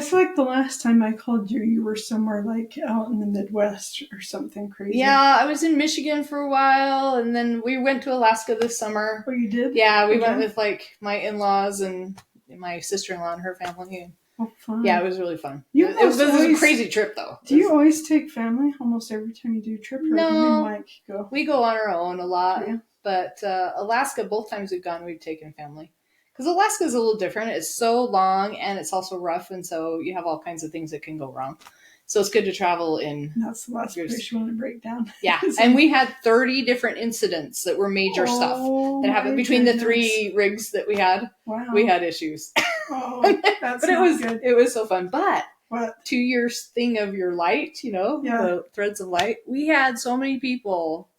feel like the last time I called you, you were somewhere like out in the Midwest or something crazy. Yeah, I was in Michigan for a while, and then we went to Alaska this summer. Oh, you did? Yeah, we went with like my in-laws and my sister-in-law and her family. Oh, fun. Yeah, it was really fun. You It was a crazy trip, though. Do you always take family almost every time you do a trip? Or No, do you and Mike go? We go on our own a lot. Yeah. But Alaska, both times we've gone, we've taken family. Because Alaska is a little different. It's so long and it's also rough, and so you have all kinds of things that can go wrong. So it's good to travel in. That's the last place you want to break down. Yeah, and we had 30 different incidents that were major stuff that happened between the 3 rigs that we had. Wow. We had issues. Oh, that's but it was so fun. But what? To your thing of your light, the threads of light, we had so many people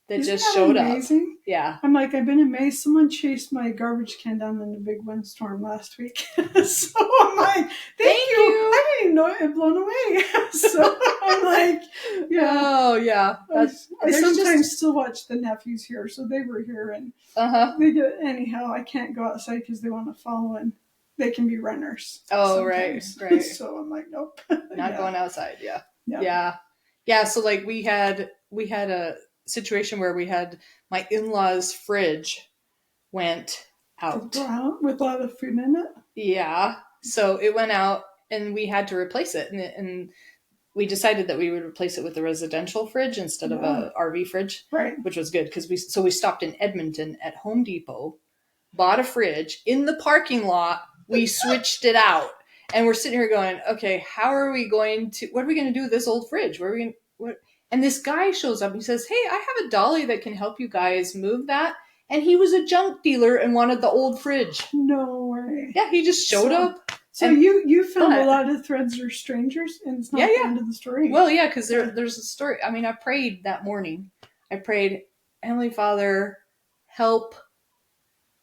that Isn't just that showed amazing? up. Yeah. I'm like, I've been amazed. Someone chased my garbage can down in a big windstorm last week. So I'm like, thank you. I didn't even know it had blown away. So I'm like, yeah. Oh, yeah. I sometimes still watch the nephews here. So they were here and anyhow, I can't go outside because they want to follow and they can be runners. Oh, sometimes. right. So I'm like, nope. Not going outside. Yeah. So like we had a situation where we had my in-laws' fridge went out. With a lot of food in it? Yeah. So it went out and we had to replace it. And we decided that we would replace it with a residential fridge instead of a RV fridge. Right. Which was good because we stopped in Edmonton at Home Depot, bought a fridge in the parking lot. We switched it out. And we're sitting here going, okay, what are we going to do with this old fridge? And this guy shows up and he says, hey, I have a dolly that can help you guys move that. And he was a junk dealer and wanted the old fridge. No way. Yeah, he just showed up. So you found a lot of threads are strangers and it's not the end of the story. Well, yeah, because there's a story. I mean, I prayed that morning. I prayed, Heavenly Father, help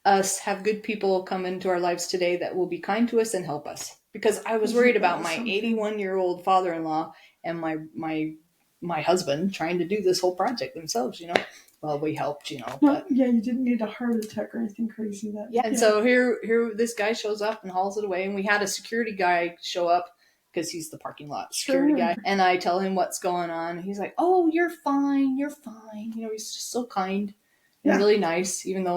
us have good people come into our lives today that will be kind to us and help us. Because I was worried about my 81-year-old father-in-law and my husband trying to do this whole project themselves, Well, we helped, But, you didn't need a heart attack or anything crazy. And so here this guy shows up and hauls it away. And we had a security guy show up because he's the parking lot security guy. And I tell him what's going on. He's like, oh, you're fine. You're fine. He's just so kind. And really nice, even though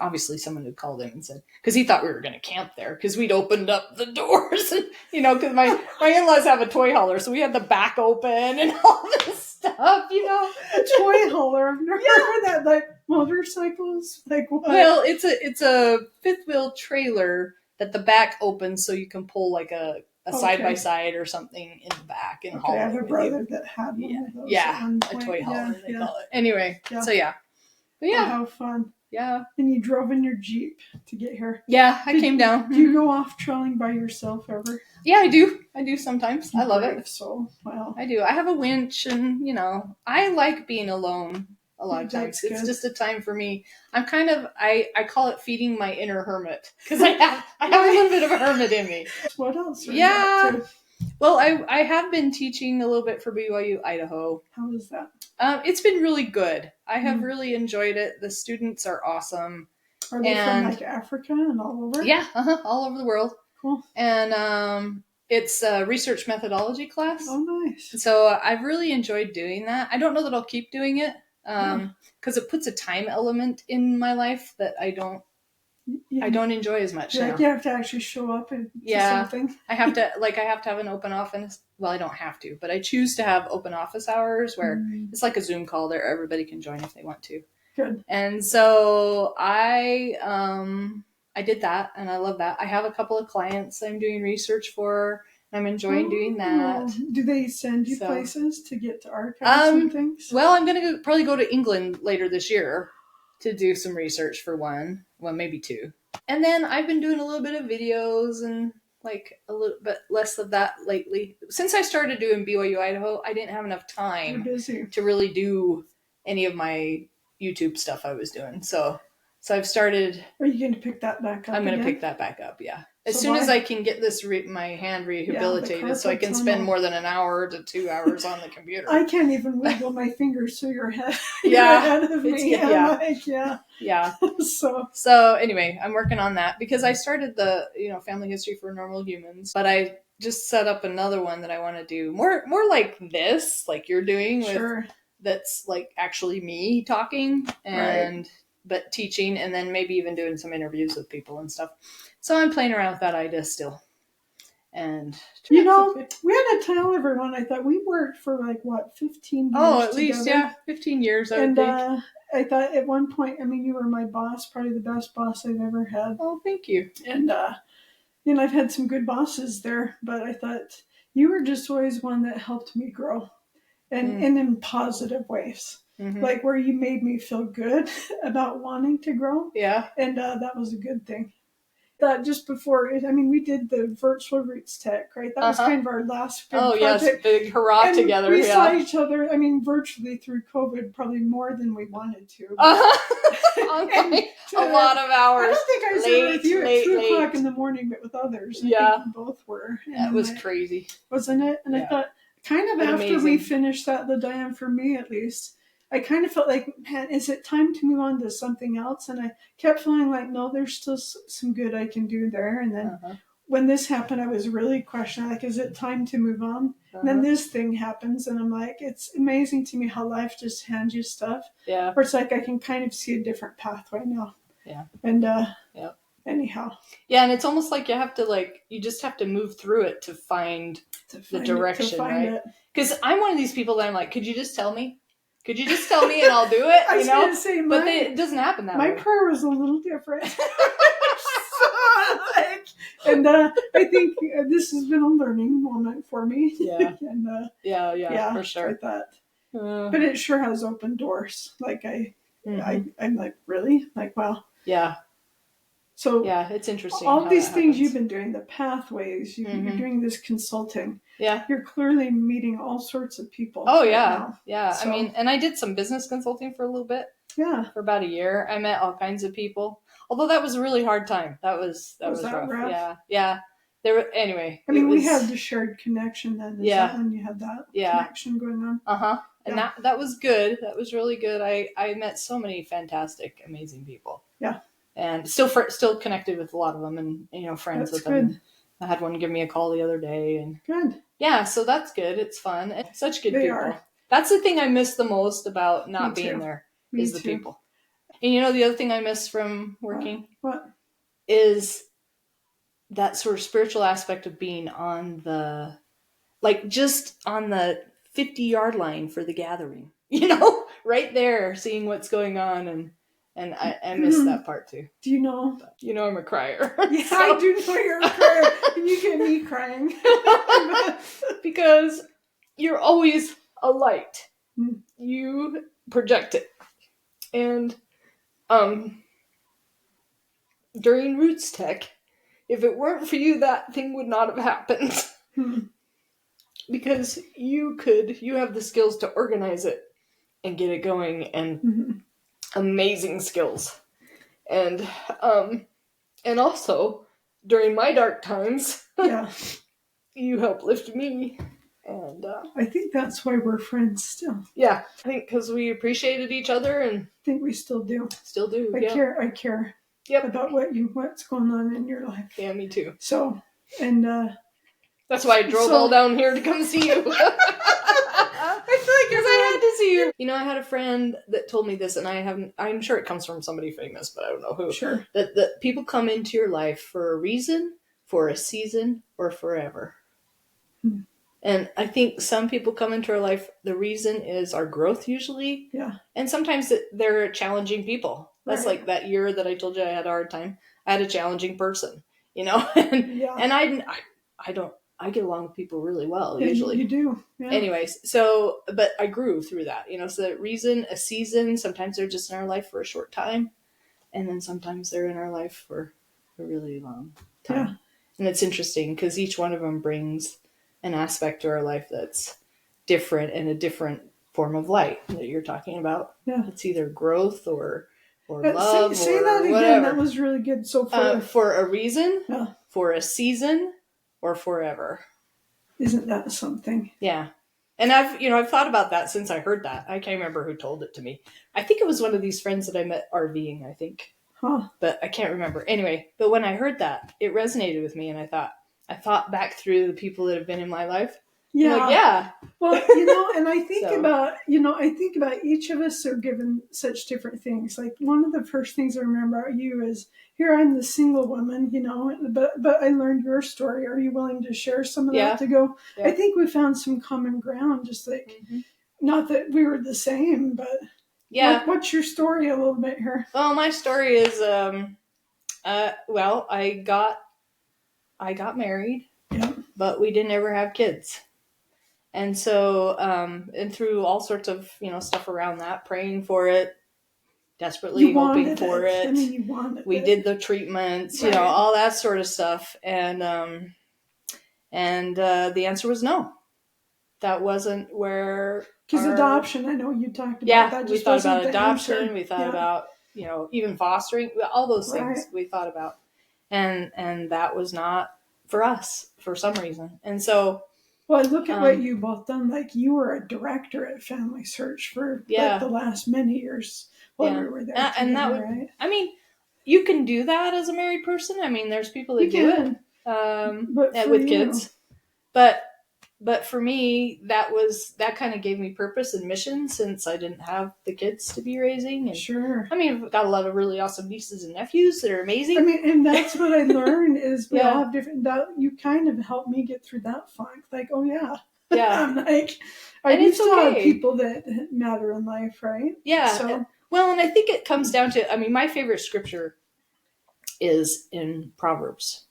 obviously someone had called him and said, because he thought we were going to camp there because we'd opened up the doors and, because my in-laws have a toy hauler. So we had the back open and all this stuff, A toy hauler. I've never heard that. Like motorcycles? Like what? Well, it's a fifth wheel trailer that the back opens so you can pull like a side-by-side or something in the back and haul it. I have a brother that had one of those. Yeah, a toy hauler, they call it. Anyway, so yeah. But yeah. Oh, how fun. Yeah. And you drove in your Jeep to get here. Yeah, I came down. Do you go off trailing by yourself ever? Yeah, I do. I do sometimes. I love it. So, wow. I do. I have a winch and, I like being alone a lot of times. It's just a time for me. I'm kind of, I call it feeding my inner hermit because I have a little bit of a hermit in me. What else? Well, I have been teaching a little bit for BYU Idaho. How is that? It's been really good. I have really enjoyed it. The students are awesome. Are they from like Africa and all over? Yeah, all over the world. Cool. And it's a research methodology class. Oh, nice. So I've really enjoyed doing that. I don't know that I'll keep doing it because it puts a time element in my life that I don't enjoy as much. You have to actually show up and do something. I have to have an open office. Well, I don't have to, but I choose to have open office hours where it's like a Zoom call there. Everybody can join if they want to. Good. And so I did that and I love that. I have a couple of clients I'm doing research for. I'm enjoying doing that. Do they send you places to get to archives and things? Well, I'm going to probably go to England later this year to do some research for one. Well, maybe two. And then I've been doing a little bit of videos and like a little bit less of that lately. Since I started doing BYU Idaho, I didn't have enough time to really do any of my YouTube stuff I was doing. So I've started. Are you going to pick that back up? I'm going to pick that back up, yeah. As soon as I can get this my hand rehabilitated so I can spend more than an hour to 2 hours on the computer. I can't even wiggle my fingers so you're ahead, ahead of me. Yeah. So anyway, I'm working on that because I started the, family history for normal humans, but I just set up another one that I want to do more like this, like you're doing with that's like actually me talking and but teaching, and then maybe even doing some interviews with people and stuff. So I'm playing around with that idea still. And we had to tell everyone, I thought we worked for like what, 15 years at least, yeah, 15 years, I think. I thought at one point, I mean, you were my boss, probably the best boss I've ever had. Oh, thank you. And, I've had some good bosses there, but I thought you were just always one that helped me grow and in positive ways. Like where you made me feel good about wanting to grow. Yeah. And that was a good thing. That just before, we did the virtual Roots Tech, right? That was kind of our last big project. Yes, big hurrah and together. We saw each other, virtually through COVID, probably more than we wanted to. A lot of hours. I don't think I was there with you at 2 o'clock in the morning, but with others. I think we both were. That was crazy. Wasn't it? And I thought, kind of after we finished that, the Diane, for me at least, I kind of felt like, man, is it time to move on to something else? And I kept feeling like, no, there's still some good I can do there. And then when this happened, I was really questioning, like, is it time to move on? And then this thing happens, and I'm like, it's amazing to me how life just hands you stuff. Yeah. Where it's like I can kind of see a different pathway now. Yeah. And anyhow. Yeah, and it's almost like you just have to move through it to find the direction, right? Because I'm one of these people that I'm like, could you just tell me? Could you just tell me and I'll do it? I was going to say, but it doesn't happen that way. My prayer was a little different. I think this has been a learning moment for me. Yeah. And, yeah, for sure. I thought, but it sure has opened doors. Like I'm like, really? Like, wow. Yeah. So yeah, it's interesting. All these things you've been doing, the pathways, you're doing this consulting. Yeah. You're clearly meeting all sorts of people. Oh, yeah. Yeah. So, and I did some business consulting for a little bit. Yeah. For about a year. I met all kinds of people. Although that was a really hard time. That was rough. Yeah. Yeah. Anyway. We had the shared connection then. Is that when you had that connection going on? And that was good. That was really good. I met so many fantastic, amazing people. Yeah. And still connected with a lot of them, and friends with them. I had one give me a call the other day, and good. Yeah, so that's good. It's fun. And such good people. Are. That's the thing I miss the most about not being there is the people. And the other thing I miss from working is that sort of spiritual aspect of being on the 50-yard line for the gathering. Right there, seeing what's going on and I miss that part too. Do you know? I'm a crier. Yeah, so. I do know you're a crier. And you get me crying. Because you're always a light. You project it. And during Roots Tech, if it weren't for you, that thing would not have happened. Because you have the skills to organize it and get it going, and amazing skills. And also during my dark times, you helped lift me. And I think that's why we're friends still. Yeah, I think because we appreciated each other, and I think we still do. Still do. I care. Yep. About what's going on in your life. Yeah, me too. So, and that's why I drove all down here to come see you. I feel like because I had to see you. I had a friend that told me this, and I'm sure it comes from somebody famous, but I don't know who. Sure. That people come into your life for a reason, for a season, or forever. And I think some people come into our life, the reason is our growth usually. Yeah. And sometimes they're challenging people. That's like that year that I told you I had a hard time. I had a challenging person, and I get along with people really well, usually. You do. Yeah. Anyways, but I grew through that, so that reason, a season, sometimes they're just in our life for a short time. And then sometimes they're in our life for a really long time. Yeah. And it's interesting because each one of them brings an aspect to our life that's different and a different form of light that you're talking about. Yeah. It's either growth or love say or that again. whatever. That was really good. So for a reason, for a season, or forever. Isn't that something? Yeah. And I've thought about that since I heard that. I can't remember who told it to me. I think it was one of these friends that I met RVing, I think. Huh. But I can't remember. Anyway, but when I heard that, it resonated with me, and I thought, I thought back through the people that have been in my life. Yeah. Like, yeah. Well, and I think about each of us are given such different things. Like one of the first things I remember about you is, here I'm the single woman, but I learned your story. Are you willing to share some of that to go? Yeah. I think we found some common ground, just like, not that we were the same, but yeah. What's your story a little bit here? Well, my story is, I got married, but we didn't ever have kids. And so, and through all sorts of, stuff around that, praying for it, desperately hoping for it. I mean, you wanted we did the treatments, all that sort of stuff. And the answer was no. That wasn't where. Because adoption, I know you talked about that. We thought about adoption. We thought about, even fostering, all those things we thought about. And that was not for us for some reason. And so. Well, look at what you both done. Like, you were a director at Family Search for the last many years while we were there together, and that would, right? I mean, you can do that as a married person. I mean, there's people that do it with kids. But for me, that kind of gave me purpose and mission, since I didn't have the kids to be raising. And, sure. I mean, I've got a lot of really awesome nieces and nephews that are amazing. I mean, and that's what I learned is we all have different. That you kind of helped me get through that funk. Like, oh yeah. I'm like, you still have people that matter in life, right? Yeah. So, well, and I think it comes down to. I mean, my favorite scripture is in Proverbs.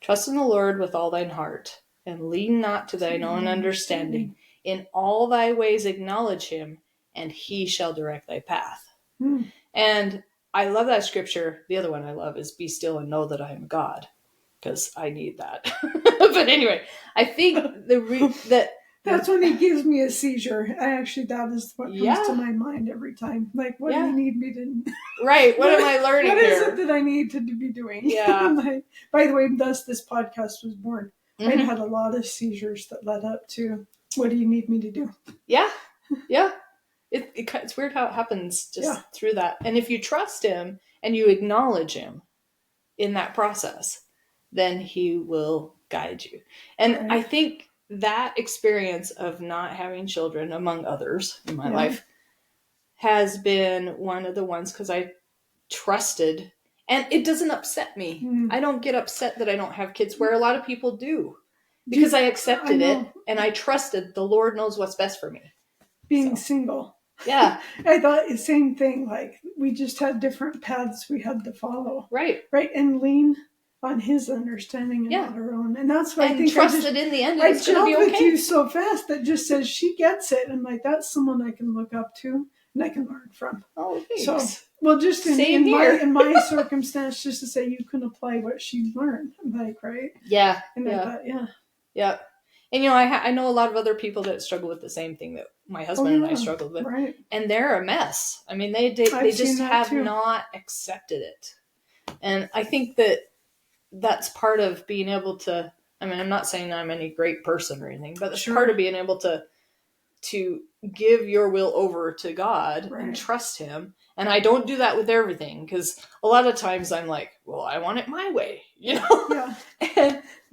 Trust in the Lord with all thine heart, and lean not to thine own understanding. In all thy ways acknowledge him, and he shall direct thy path. And I love that scripture. The other one I love is, be still and know that I am God, because I need that. But anyway, I think that's when he gives me a seizure. That is what comes to my mind every time. Like, what do you need me to... Right, what am I learning what here? What is it that I need to be doing? Yeah. By the way, thus this podcast was born. I had a lot of seizures that led up to, what do you need me to do? Yeah. It's weird how it happens just through that. And if you trust him and you acknowledge him in that process, then he will guide you. And I think that experience of not having children, among others in my life, has been one of the ones, because I trusted, and it doesn't upset me. I don't get upset that I don't have kids, where a lot of people do, because I accepted it and I trusted the Lord knows what's best for me. Being single. Yeah. I thought the same thing. Like, we just had different paths we had to follow. Right. And lean on his understanding and not our own. And that's why I think trusted in the end. I jumped with you so fast that just says, she gets it. And like, that's someone I can look up to and I can learn from. Oh, thanks. So, well, just in my circumstance, just to say, you can apply what she learned. Like, right? Yeah. And I thought, yeah. And I know a lot of other people that struggle with the same thing that my husband and I struggled with. Right. And they're a mess. I mean, they just have not accepted it. And I think that's part of being able to, I mean, I'm not saying I'm any great person or anything, but it's part of being able to give your will over to God and trust him. And I don't do that with everything, because a lot of times I'm like, well, I want it my way, Yeah.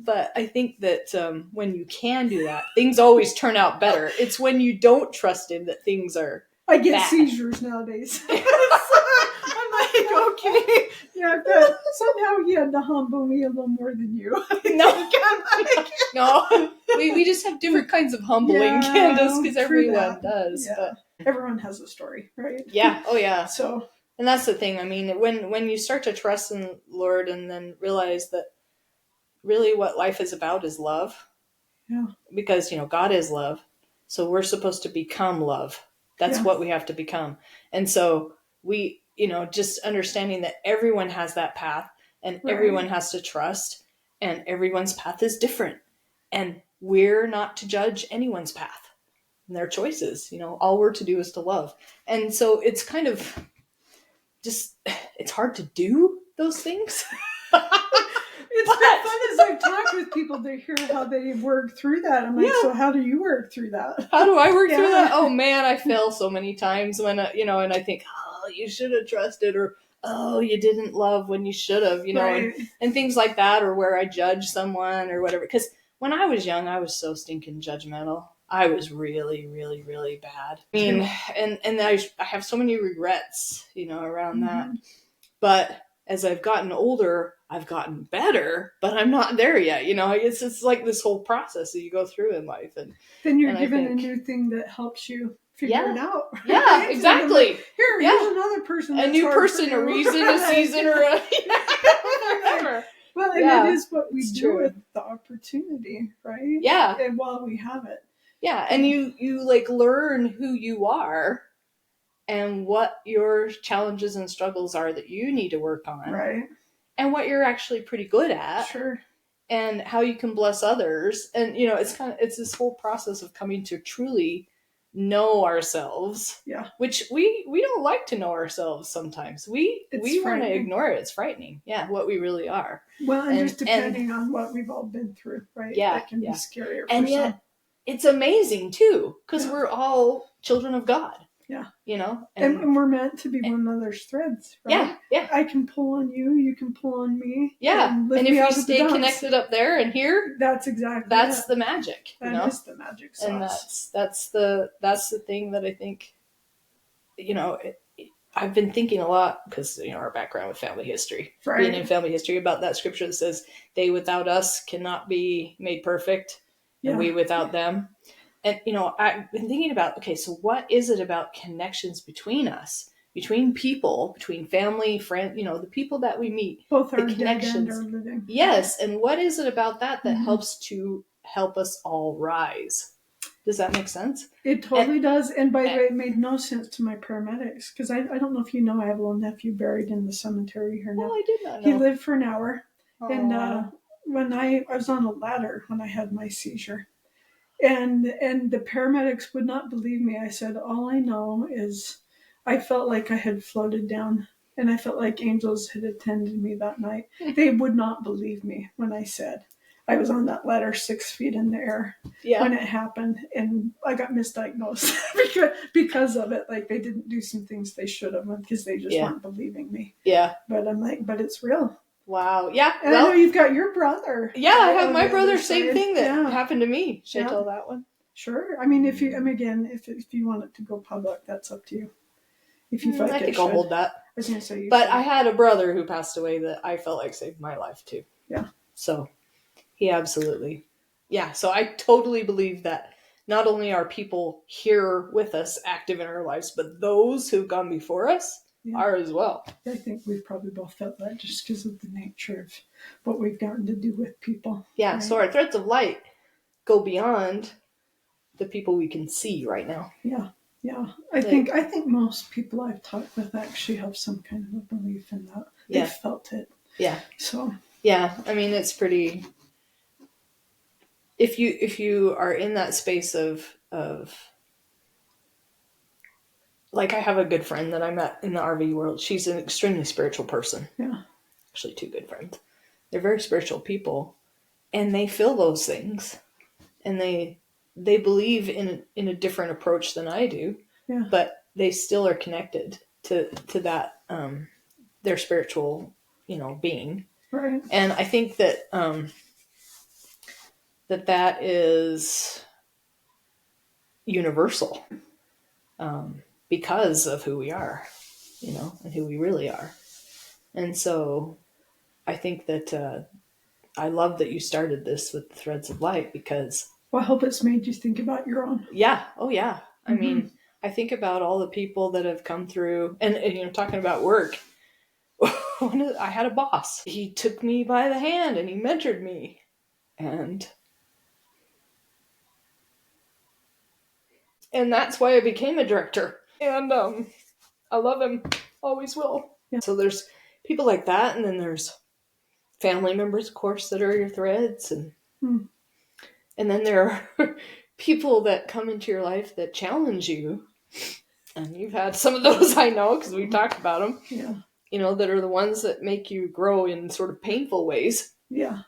But I think that when you can do that, things always turn out better. It's when you don't trust him that things are I get bad. Seizures nowadays. I'm like, okay. Yeah, but somehow he had to humble me a little more than you. No, we just have different kinds of humbling, Candace, because everyone does. Yeah. But everyone has a story, right? Yeah. Oh, yeah. So, and that's the thing. I mean, when you start to trust in the Lord and then realize that really what life is about is love. Yeah. Because, God is love. So we're supposed to become love. That's what we have to become. And so we, just understanding that everyone has that path and everyone has to trust, and everyone's path is different. And we're not to judge anyone's path and their choices. All we're to do is to love. And so it's kind of just, it's hard to do those things. It's been fun as I've talked with people to hear how they work through that. I'm like, so how do you work through that? How do I work through that? Oh man, I fail so many times when, and I think, oh, you should have trusted, or oh, you didn't love when you should have, you know, right. and things like that, or where I judge someone or whatever. Because when I was young, I was so stinking judgmental. I was really, really, really bad. I mean, and I have so many regrets, you know, around that. But as I've gotten older, I've gotten better, but I'm not there yet. You know, it's like this whole process that you go through in life. And then you're given a new thing that helps you figure it out. Right? Yeah, exactly. Here's another person. A new person, a reason, a season, or a whatever. Well, and it is what we do with the opportunity, right? Yeah. And while we have it. Yeah, and you like learn who you are and what your challenges and struggles are that you need to work on. Right. And what you're actually pretty good at. Sure. And how you can bless others. And, you know, it's this whole process of coming to truly know ourselves. Yeah. Which we don't like to know ourselves sometimes. We want to ignore it. It's frightening. Yeah, what we really are. Well, and just depending on what we've all been through, right? Yeah. That can be scarier and for yet, some. It's amazing too, because we're all children of God. Yeah. You know? And we're meant to be one another's threads, right? Yeah. Yeah. I can pull on you, you can pull on me. Yeah. And if we stay connected up there and here, that's the magic. That is the magic sauce. And that's the thing that I think, you know, I've been thinking a lot because, you know, our background with family history, being in family history, about that scripture that says, they without us cannot be made perfect, and we without them. And, you know, I've been thinking about, okay, so what is it about connections between us, between people, between family, friends, you know, the people that we meet, both are the connections. Dead and are living. Yes. And what is it about that helps to help us all rise? Does that make sense? It totally does. And by the way, it made no sense to my paramedics, because I don't know if you know, I have a little nephew buried in the cemetery here now. Oh, I did not know. He lived for an hour. Aww. And when I was on a ladder when I had my seizure. And the paramedics would not believe me. I said, all I know is I felt like I had floated down, and I felt like angels had attended me that night. They would not believe me when I said I was on that ladder 6 feet in the air when it happened, and I got misdiagnosed because of it. Like, they didn't do some things they should have, because they just weren't believing me. Yeah. But I'm like, but it's real. Wow. Yeah. And I know you've got your brother. Yeah, I have my brother. Same thing that happened to me. Should I tell that one? Sure. I mean, if you want it to go public, that's up to you. If you feel like I think I'll hold that. I was going to say But I had a brother who passed away that I felt like saved my life too. Yeah. So he absolutely. Yeah. So I totally believe that not only are people here with us active in our lives, but those who've gone before us are as well. I think we've probably both felt that just because of the nature of what we've gotten to do with people. Yeah, right? So our threads of light go beyond the people we can see right now. Yeah, yeah. I think most people I've talked with actually have some kind of a belief in that. They've felt it. Yeah. So. Yeah, I mean, it's pretty. If you are in that space of like, I have a good friend that I met in the RV world. She's an extremely spiritual person. Yeah. Actually, two good friends. They're very spiritual people, and they feel those things, and they believe in a different approach than I do. Yeah. But they still are connected to that their spiritual, you know, being. Right. And I think that that is universal. Because of who we are, you know, and who we really are. And so I think that I love that you started this with the Threads of Light, because... Well, I hope it's made you think about your own. Yeah. Oh, yeah. I mean, I think about all the people that have come through, and you know, talking about work, I had a boss. He took me by the hand and he mentored me. And that's why I became a director. And I love him. Always will. Yeah. So there's people like that. And then there's family members, of course, that are your threads. And then there are people that come into your life that challenge you. And you've had some of those, I know, because we've talked about them. Yeah. You know, that are the ones that make you grow in sort of painful ways. Yeah.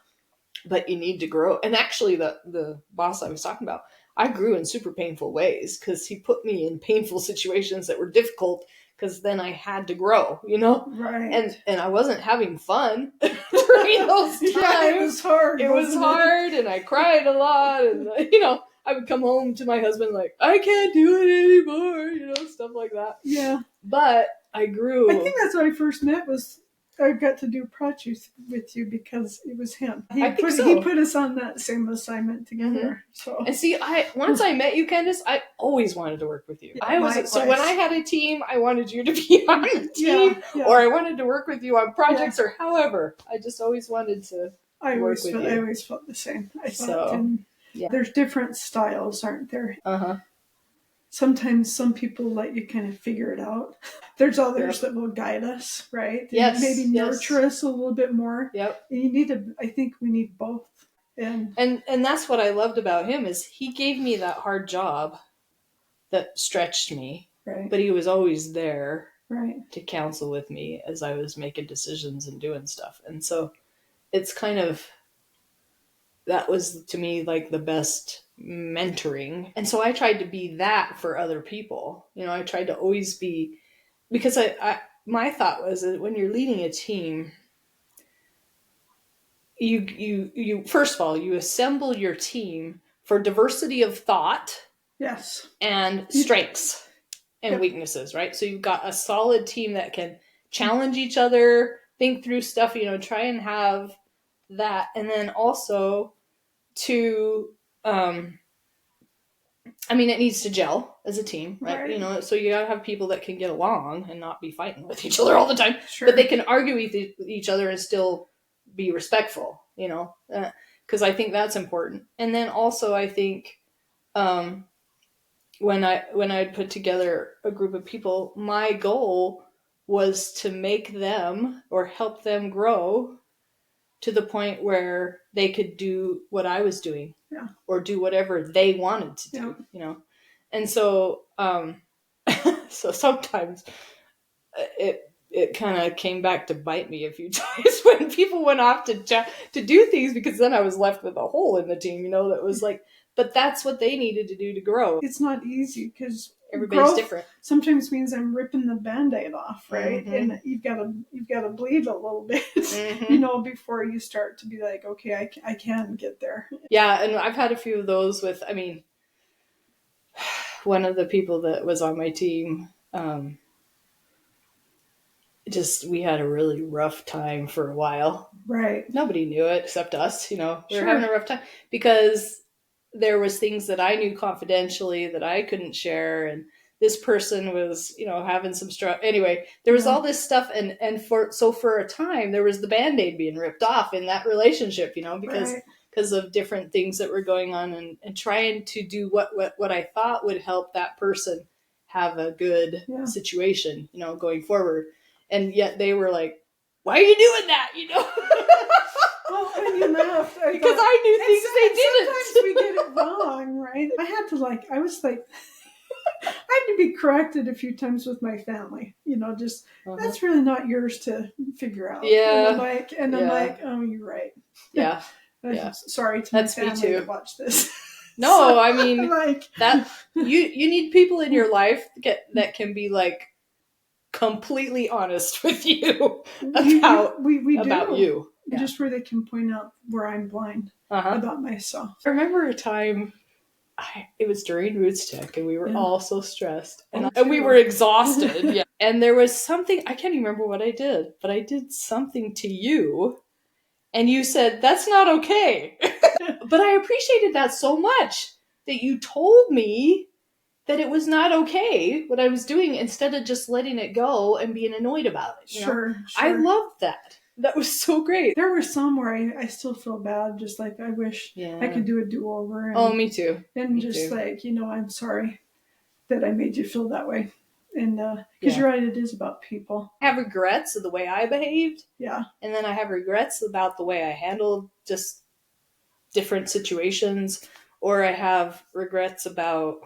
But you need to grow. And actually, the boss I was talking about, I grew in super painful ways, because he put me in painful situations that were difficult, because then I had to grow, you know? Right. And I wasn't having fun during those times. Yeah, it was hard. It was hard, and I cried a lot, and, you know, I would come home to my husband like, I can't do it anymore, you know, stuff like that. Yeah. But I grew. I think that's when I first met was I got to do projects with you because it was him. He put us on that same assignment together. So and see, once I met you, Candace, I always wanted to work with you. Yeah, so when I had a team, I wanted you to be on the team, or I wanted to work with you on projects, or however. I just always wanted to work with you. I always felt the same. There's different styles, aren't there? Sometimes some people let you kind of figure it out. There's others that will guide us, right? Yes. And maybe nurture us a little bit more. Yep. And I think we need both. And that's what I loved about him is he gave me that hard job that stretched me. Right. But he was always there to counsel with me as I was making decisions and doing stuff. And so it's kind of, that was to me like the best mentoring. And so I tried to be that for other people. You know, I tried to always be, because my thought was that when you're leading a team, you first of all, you assemble your team for diversity of thought. Yes. And strengths and weaknesses, right? So you've got a solid team that can challenge each other, think through stuff, you know, try and have that. And then also to, I mean, it needs to gel as a team, right? You know, so you gotta have people that can get along and not be fighting with each other all the time, but they can argue with each other and still be respectful, you know, because I think that's important. And then also I think, when I put together a group of people, my goal was to make them or help them grow to the point where they could do what I was doing or do whatever they wanted to do, you know? And so, so sometimes it kind of came back to bite me a few times when people went off to do things, because then I was left with a hole in the team, you know, that was like, but that's what they needed to do to grow. It's not easy because everybody's different. Sometimes means I'm ripping the Band-Aid off, right? And you've got to bleed a little bit, you know, before you start to be like, okay, I can get there. Yeah, and I've had a few of those with, I mean, one of the people that was on my team, we had a really rough time for a while. Right. Nobody knew it except us, you know. We were having a rough time because there was things that I knew confidentially that I couldn't share, and this person was, you know, having some struggle. Anyway, there was all this stuff, and for a time there was the Band-Aid being ripped off in that relationship, you know, because of different things that were going on, and trying to do what I thought would help that person have a good situation, you know, going forward. And yet they were like, "Why are you doing that?" You know. Well, when you left, because I knew things they didn't. Sometimes we get it wrong, right? I had to be corrected a few times with my family. You know, just that's really not yours to figure out. Yeah. And I'm like, oh, you're right. Yeah. Sorry to my family to watch this. No, I mean that you need people in your life that can be like completely honest with you about you. Just where they can point out where I'm blind about myself. I remember a time, it was during Roots Tech, and we were all so stressed, and we were exhausted. And there was something, I can't even remember what I did, but I did something to you, and you said, "That's not okay." But I appreciated that so much, that you told me that it was not okay what I was doing, instead of just letting it go and being annoyed about it. Sure. I loved that. That was so great. There were some where I still feel bad, just like I wish I could do a do-over. Oh, me too. And like, you know, I'm sorry that I made you feel that way. And because you're right, it is about people. I have regrets of the way I behaved. Yeah. And then I have regrets about the way I handled just different situations. Or I have regrets about...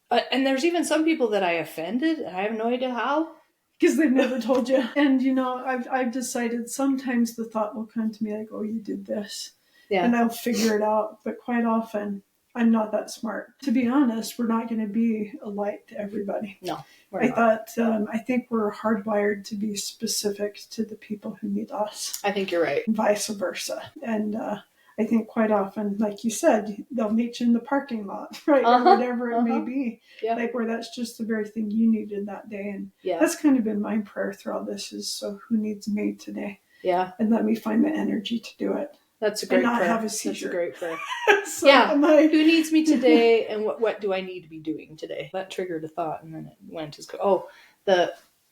and there's even some people that I offended, and I have no idea how. Because they've never told you. And, you know, I've decided sometimes the thought will come to me like, oh, you did this. Yeah. And I'll figure it out. But quite often, I'm not that smart. To be honest, we're not going to be a light to everybody. No, I think we're hardwired to be specific to the people who need us. I think you're right. And vice versa. And I think quite often, like you said, they'll meet you in the parking lot, right? Or whatever it may be. Yeah. Like where that's just the very thing you needed that day. And that's kind of been my prayer through all this is, so who needs me today? Yeah. And let me find the energy to do it. That's a great and not prayer. Have a seizure. That's a great prayer. So who needs me today, and what do I need to be doing today? That triggered a thought, and then it went as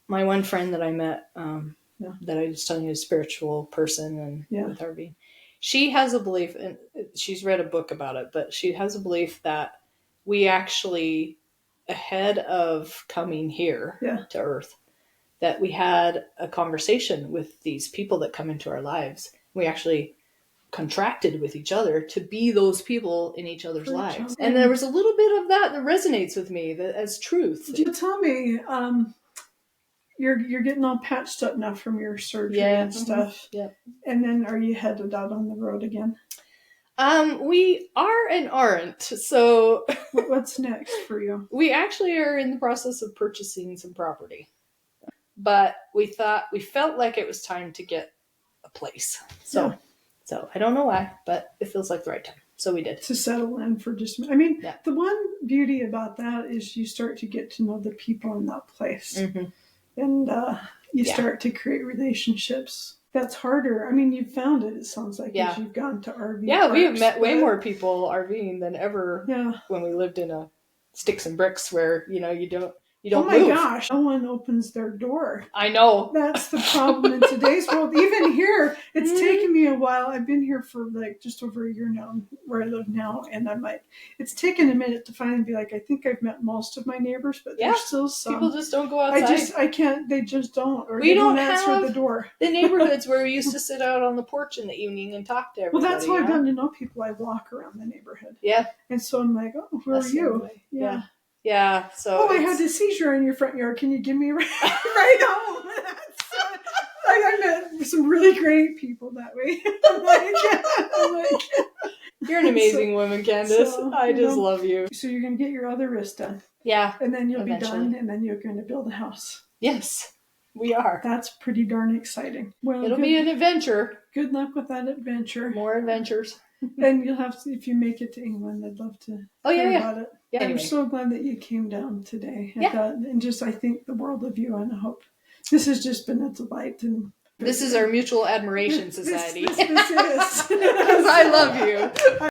my one friend that I met, that I was telling you, a spiritual person, and with RV, she has a belief, and she's read a book about it, but she has a belief that we actually, ahead of coming here to Earth, that we had a conversation with these people that come into our lives. We actually contracted with each other to be those people in each other's lives. And there was a little bit of that resonates with me as truth. You tell me, you're getting all patched up now from your surgery and stuff. Yeah. And then are you headed out on the road again? We are and aren't. So what's next for you? We actually are in the process of purchasing some property. But we felt like it was time to get a place. So I don't know why, but it feels like the right time. So we did. To settle in for just, I mean, the one beauty about that is you start to get to know the people in that place. Mm-hmm. And you start to create relationships. That's harder. I mean, you've found it sounds like, as you've gone to RV. Yeah, parks, we have met way more people RVing than ever when we lived in a sticks and bricks where, you don't oh my gosh, no one opens their door. I know. That's the problem in today's world. Even here, it's taken me a while. I've been here for like just over a year now, where I live now. And I'm like, it's taken a minute to finally be like, I think I've met most of my neighbors, but there's still some. People just don't go outside. I can't, they just don't. Or we don't answer the door. The neighborhoods where we used to sit out on the porch in the evening and talk to everybody. Well, that's how I've gotten to know people. I walk around the neighborhood. Yeah. And so I'm like, oh, who are you? Yeah. Yeah, so I had a seizure in your front yard. Can you give me a ride home? I met some really great people that way. I'm like, you're an amazing woman, Candace. I just love you. So you're going to get your other wrist done. Yeah. And then you'll be done, and then you're going to build a house. Yes, we are. That's pretty darn exciting. Well, it'll be an adventure. Good luck with that adventure. More adventures. And you'll have to, if you make it to England, I'd love to hear about it. Yeah, I'm so glad that you came down today. And I think the world of you, and I hope this has just been a delight. And this is our mutual admiration society. This is. Because I love you.